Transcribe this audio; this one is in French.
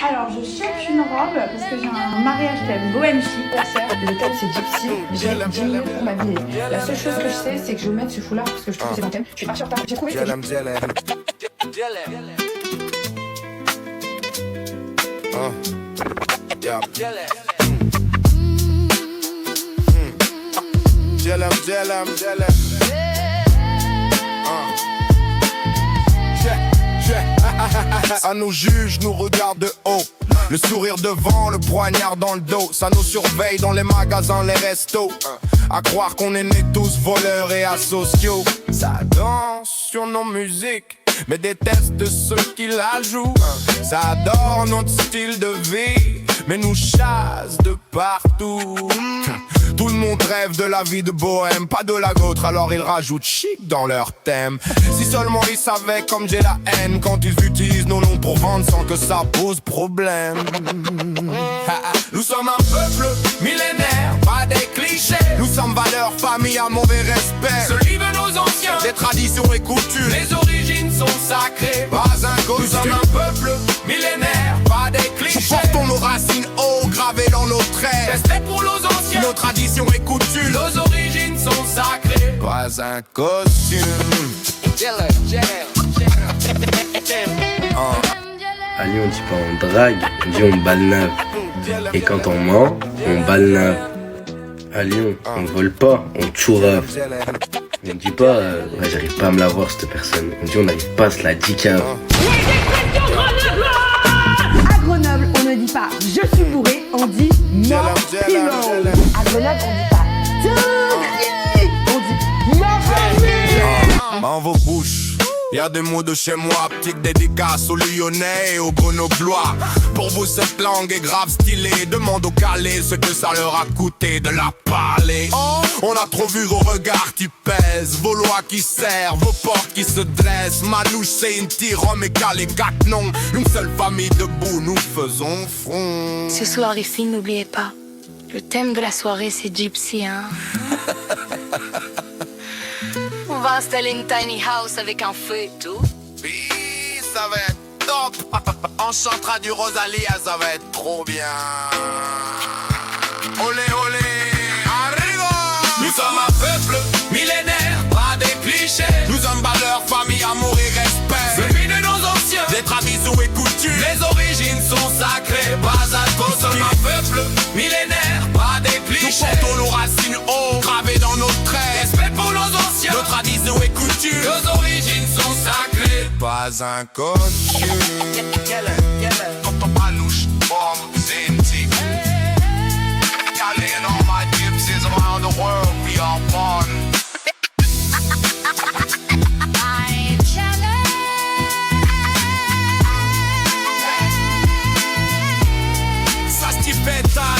Alors, je cherche une robe parce que j'ai un mariage thème bohème chic. Le thème c'est gypsy, j'ai 10 minutes pour m'habiller. La seule chose que je sais c'est que je vais mettre ce foulard parce que je trouve que c'est mon thème. Je suis archi en retard, j'ai trouvé. À nos juges nous regarde de haut. Le sourire devant, le poignard dans le dos. Ça nous surveille dans les magasins, les restos. À croire qu'on est nés tous voleurs et asociaux. Ça danse sur nos musiques, mais déteste ceux qui la jouent. Ça adore notre style de vie, mais nous chasse de partout. Tout le monde rêve de la vie de bohème, pas de la vôtre, alors ils rajoutent chic dans leur thème. Si seulement ils savaient comme j'ai la haine quand ils utilisent nos noms pour vendre sans que ça pose problème. Nous sommes un peuple millénaire, pas des clichés. Nous sommes valeurs, famille, amour et respect. Celui de nos anciens, des traditions et coutumes. Les origines sont sacrées, pas un costume. Nous sommes un peuple millénaire, pas des clichés. Portons nos racines haut, gravées dans nos traits. Respect pour nos anciens, nos traditions et coutumes. Nos origines sont sacrées, pas un costume. À Lyon, on dit pas on drague, on dit on balnave. Et quand on ment, on balnave. À Lyon, on vole pas, on chourave. On dit pas, ouais, j'arrive pas à me la voir cette personne. On dit on n'arrive pas à se la dicave. À Grenoble, on ne dit pas je suis bourré, on dit mort pilon. À Grenoble, on dit pas dinguerie, on dit mort famille. Dans vos bouches, y'a des mots de chez moi, petite dédicace aux Lyonnais et aux Grenoblois. Pour vous cette langue est grave stylée, demande aux Calais ce que ça leur a coûté de la parler. On a trop vu vos regards qui pèsent, vos lois qui servent, vos portes qui se dressent. Manouche, c'est une Rome et Calais, 4 noms. Une seule famille debout, nous faisons front. Ce soir ici, n'oubliez pas, le thème de la soirée c'est Gypsy, hein. On va installer une tiny house avec un feu et tout. Oui, ça va être top. On chantera du Rosalia, ça va être trop bien. Olé, olé, arrivo. Nous sommes un peuple millénaire, pas des clichés. Nous sommes valeurs, famille, amour et respect. Celui de nos anciens, des traditions et coutumes. Les origines sont sacrées, pas à cause. Nous sommes un peuple millénaire, pas des clichés. Nous portons nos racines haut, gravées dans nos traits. Respect pour nos anciens, nos traditions et coutumes. Nos origines sont sacrées, pas un costume. Quand on manouche, bombe, c'est une type. Calais and all my gypsies around the world, we are one. Ça se dit pétale.